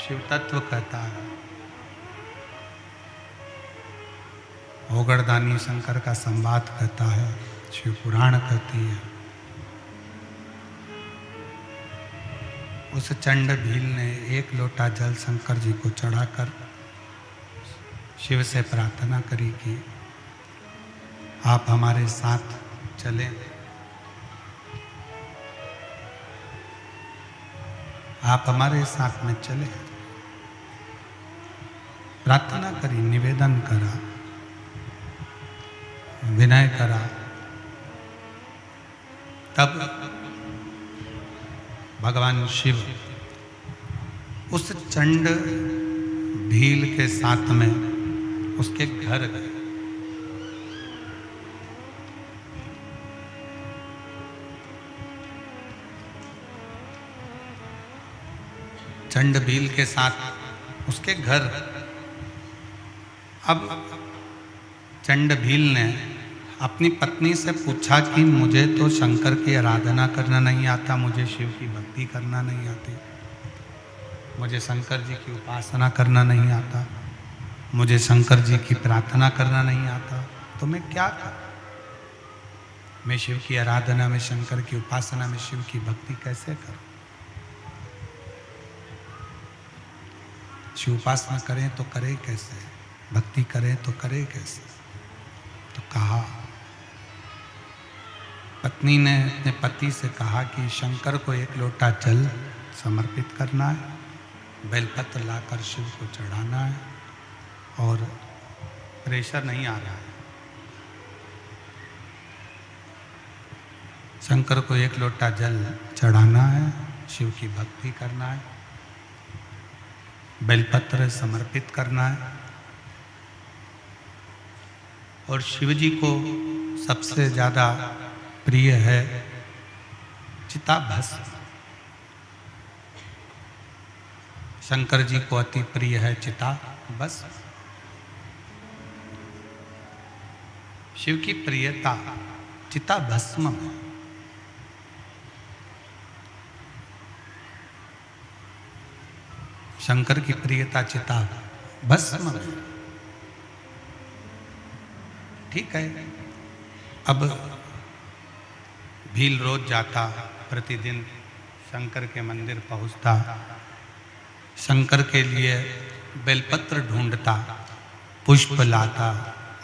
शिव तत्व कहता है। ओगड़दानी शंकर का संवाद कहता है, शिव पुराण कहती है। उस चंड भील ने एक लोटा जल शंकर जी को चढ़ाकर शिव से प्रार्थना करी कि आप हमारे साथ चलें, आप हमारे साथ में चले। प्रार्थना करी, निवेदन करा, विनय करा। तब भगवान शिव उस चंड भील के साथ में उसके घर गए। चंड भील के साथ उसके घर। अब चंड भील ने अपनी पत्नी से पूछा कि मुझे तो शंकर की आराधना करना नहीं आता, मुझे शिव की भक्ति करना नहीं आती, मुझे शंकर जी की उपासना करना नहीं आता, मुझे शंकर जी की प्रार्थना करना नहीं आता, तो मैं क्या करूं? मैं शिव की आराधना में, शंकर की उपासना में, शिव की भक्ति कैसे करूं? शिव उपासना करें तो करें कैसे, भक्ति करें तो करें कैसे? तो कहा, पत्नी ने अपने पति से कहा कि शंकर को एक लोटा जल समर्पित करना है, बेलपत्र लाकर शिव को चढ़ाना है, और प्रेशर नहीं आ रहा है। शंकर को एक लोटा जल चढ़ाना है, शिव की भक्ति करना है, बेलपत्र समर्पित करना है, और शिव जी को सबसे ज़्यादा प्रिय है चिता भस्म। शंकर जी को अति प्रिय है चिता भस्म। शिव की प्रियता चिता भस्म है। शंकर की प्रियता चिता भस्म है। ठीक है। अब भील रोज जाता, प्रतिदिन शंकर के मंदिर पहुंचता, शंकर के लिए बेलपत्र ढूंढता, पुष्प लाता,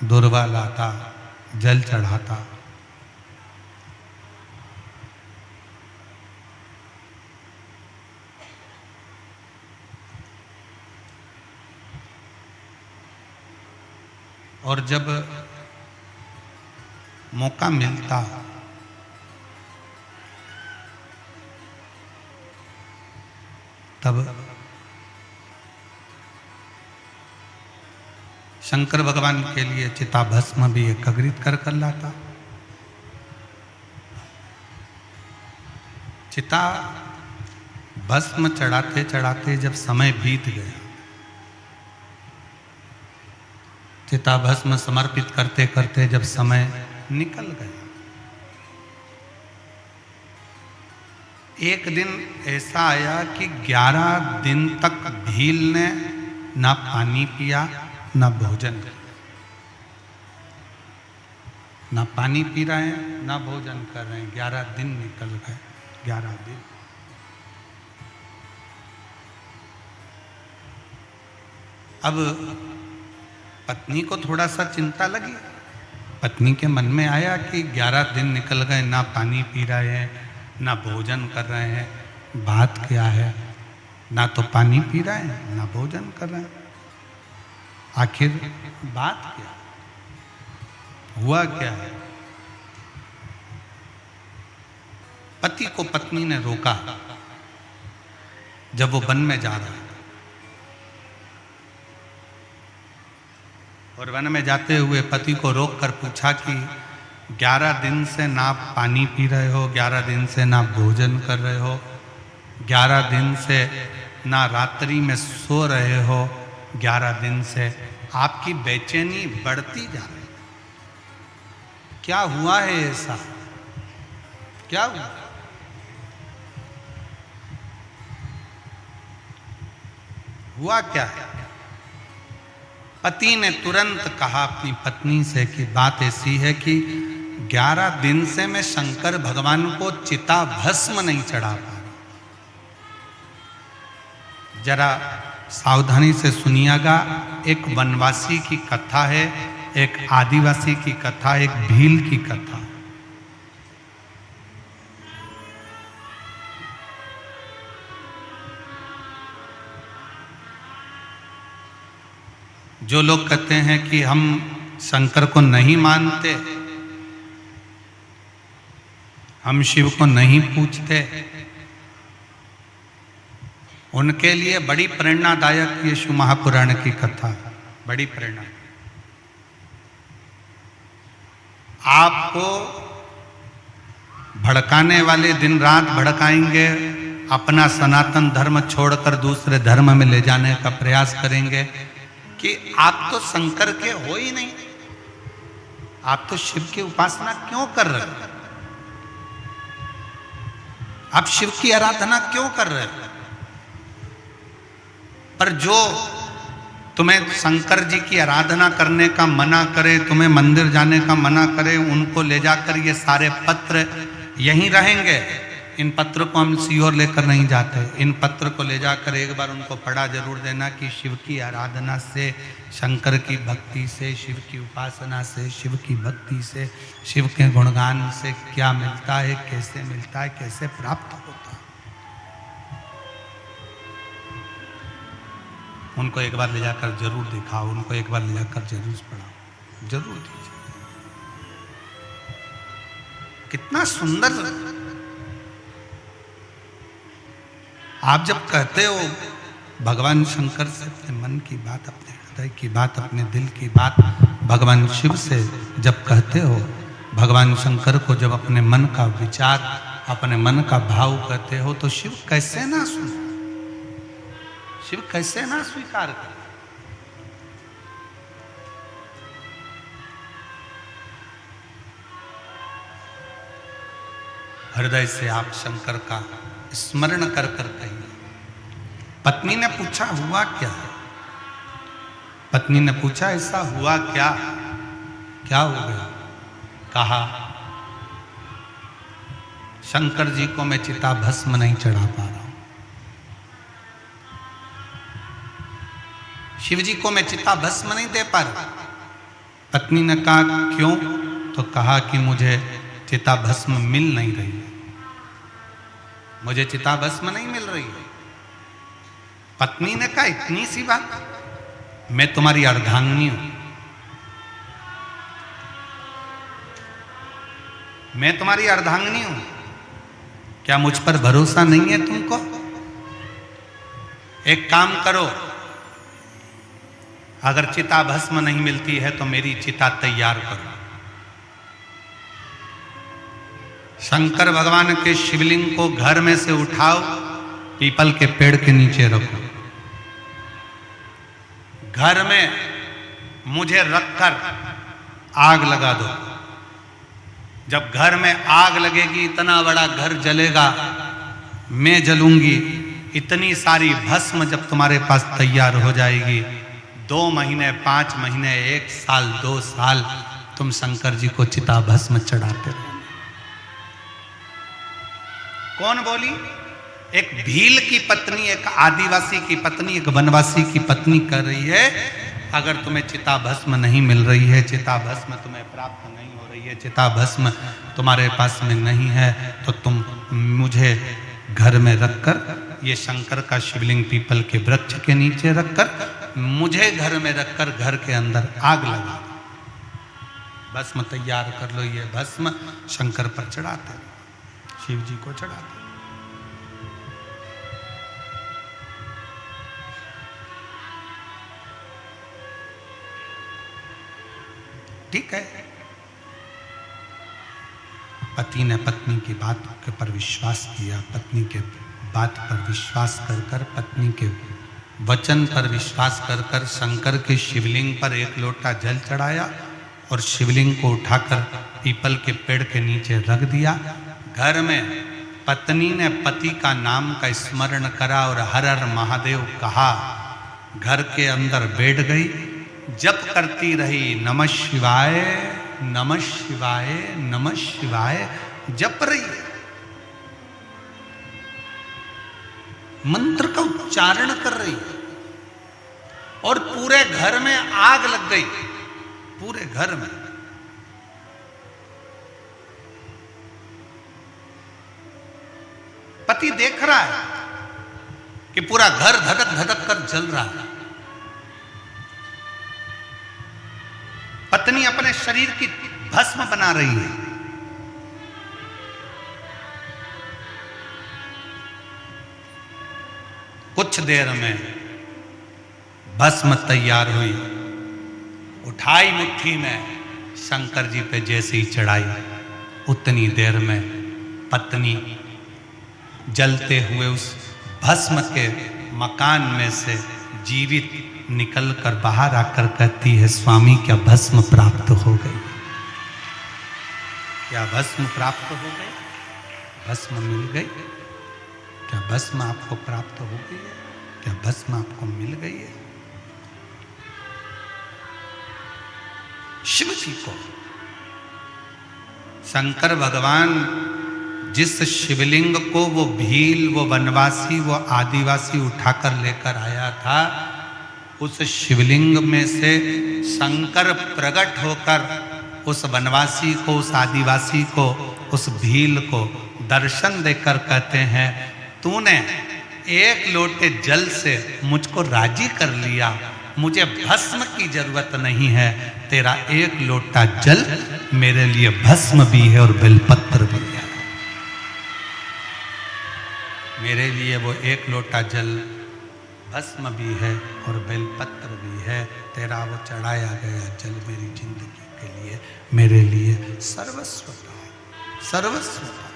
दुर्वा लाता, जल चढ़ाता। और जब मौका मिलता तब शंकर भगवान के लिए चिता भस्म भी एकत्रित कर लाता। चिता भस्म चढ़ाते चढ़ाते जब समय बीत गया, चिता भस्म समर्पित करते करते जब समय निकल गया, एक दिन ऐसा आया कि 11 दिन तक भील ने ना पानी पिया ना भोजन किया। ना पानी पी रहे हैं ना भोजन कर रहे हैं। 11 दिन निकल गए। 11 दिन। अब पत्नी को थोड़ा सा चिंता लगी। पत्नी के मन में आया कि 11 दिन निकल गए, ना पानी पी रहे हैं ना भोजन कर रहे हैं, बात क्या है? ना तो पानी पी रहे हैं ना भोजन कर रहे हैं, आखिर बात क्या, हुआ क्या है? पति को पत्नी ने रोका जब वो वन में जा रहा था, और वन में जाते हुए पति को रोककर पूछा कि 11 दिन से ना पानी पी रहे हो, 11 दिन से ना भोजन कर रहे हो, 11 दिन से ना रात्रि में सो रहे हो, 11 दिन से आपकी बेचैनी बढ़ती जा रही है, क्या हुआ है ऐसा? क्या हुआ? हुआ क्या है? पति ने तुरंत कहा अपनी पत्नी से कि बात ऐसी है कि 11 दिन से मैं शंकर भगवान को चिता भस्म नहीं चढ़ा पा रहा। जरा सावधानी से सुनिएगा। एक वनवासी की कथा है, एक आदिवासी की कथा, एक भील की कथा। जो लोग कहते हैं कि हम शंकर को नहीं मानते, हम शिव को नहीं पूजते, उनके लिए बड़ी प्रेरणादायक ये शिव महापुराण की कथा, बड़ी प्रेरणा। आपको भड़काने वाले दिन रात भड़काएंगे, अपना सनातन धर्म छोड़कर दूसरे धर्म में ले जाने का प्रयास करेंगे कि आप तो शंकर के हो ही नहीं, आप तो शिव की उपासना क्यों कर रहे हो, आप शिव की आराधना क्यों कर रहे हो। पर जो तुम्हें शंकर जी की आराधना करने का मना करे, तुम्हें मंदिर जाने का मना करे, उनको ले जाकर ये सारे पत्र यहीं रहेंगे। इन पत्र को हम सीहोर लेकर नहीं जाते। इन पत्र को ले जाकर एक बार उनको पढ़ा जरूर देना कि शिव की आराधना से, शंकर की भक्ति से, शिव की उपासना से, शिव की भक्ति से, शिव के गुणगान से क्या मिलता है, कैसे मिलता है, कैसे प्राप्त होता है। उनको एक बार ले जाकर जरूर दिखाओ, उनको एक बार ले जाकर जरूर पढ़ाओ, जरूर दीजिए। कितना सुंदर। आप जब कहते हो भगवान शंकर से अपने मन की बात, अपने हृदय की बात, अपने दिल की बात भगवान शिव से जब कहते हो, भगवान शंकर को जब अपने मन का विचार, अपने मन का भाव कहते हो, तो शिव कैसे ना सुने, शिव कैसे ना स्वीकार करे। हृदय से आप शंकर का स्मरण कर कर कहिए। पत्नी ने पूछा हुआ क्या है? पत्नी ने पूछा ऐसा हुआ क्या, क्या हो गया? कहा शंकर जी को मैं चिता भस्म नहीं चढ़ा पा रहा हूं, शिव जी को मैं चिता भस्म नहीं दे पा रहा। पत्नी ने कहा क्यों? तो कहा कि मुझे चिता भस्म मिल नहीं रही है, मुझे चिता भस्म नहीं मिल रही है। पत्नी ने कहा इतनी सी बात, मैं तुम्हारी अर्धांगिनी हूं, मैं तुम्हारी अर्धांगिनी हूं, क्या मुझ पर भरोसा नहीं है तुमको? एक काम करो, अगर चिता भस्म नहीं मिलती है तो मेरी चिता तैयार करो। शंकर भगवान के शिवलिंग को घर में से उठाओ, पीपल के पेड़ के नीचे रखो, घर में मुझे रखकर आग लगा दो। जब घर में आग लगेगी, इतना बड़ा घर जलेगा, मैं जलूंगी, इतनी सारी भस्म जब तुम्हारे पास तैयार हो जाएगी, 2 महीने, 5 महीने, 1 साल, 2 साल तुम शंकर जी को चिता भस्म चढ़ाते रहो। कौन बोली? एक भील की पत्नी, एक आदिवासी की पत्नी, एक वनवासी की पत्नी कर रही है, अगर तुम्हें चिता भस्म नहीं मिल रही है, चिता भस्म तुम्हें प्राप्त नहीं हो रही है, चिता भस्म तुम्हारे पास में नहीं है, तो तुम मुझे घर में रखकर, ये शंकर का शिवलिंग पीपल के वृक्ष के नीचे रखकर, मुझे घर में रखकर घर के अंदर आग लगा दो, भस्म तैयार कर लो। ये भस्म शंकर पर चढ़ाते, शिव जी को चढ़ाते। ठीक है। पति ने पत्नी की बात के पर विश्वास किया, पत्नी के बात पर विश्वास कर कर, पत्नी के वचन पर विश्वास कर कर शंकर के शिवलिंग पर 1 लोटा जल चढ़ाया और शिवलिंग को उठाकर पीपल के पेड़ के नीचे रख दिया। घर में पत्नी ने पति का नाम का स्मरण करा और हर हर महादेव कहा घर के अंदर बैठ गई, जप करती रही, नमः शिवाय नमः शिवाय नमः शिवाय जप रही, मंत्र का उच्चारण कर रही, और पूरे घर में आग लग गई, पूरे घर में। पति देख रहा है कि पूरा घर धधक धधक कर जल रहा है। पत्नी अपने शरीर की भस्म बना रही है। कुछ देर में भस्म तैयार हुई, उठाई मुट्ठी में, शंकर जी पे जैसे ही चढ़ाई, उतनी देर में पत्नी जलते हुए उस भस्म के मकान में से जीवित निकलकर बाहर आकर कहती है, स्वामी क्या भस्म प्राप्त हो गई? क्या भस्म प्राप्त हो गई? भस्म मिल गई? क्या भस्म आपको प्राप्त हो गई है? क्या भस्म आपको मिल गई है? शिव जी को शंकर भगवान जिस शिवलिंग को वो भील, वो वनवासी, वो आदिवासी उठाकर लेकर आया था, उस शिवलिंग में से शंकर प्रकट होकर उस वनवासी को, उस आदिवासी को, उस भील को दर्शन देकर कहते हैं, तूने एक लोटे जल से मुझको राजी कर लिया, मुझे भस्म की जरूरत नहीं है, तेरा एक लोटा जल मेरे लिए भस्म भी है और बेलपत्र भी है। मेरे लिए वो एक लोटा जल भस्म भी है और बेलपत्र भी है। तेरा वो चढ़ाया गया जल मेरी जिंदगी के लिए, मेरे लिए सर्वस्व था, सर्वस्व था।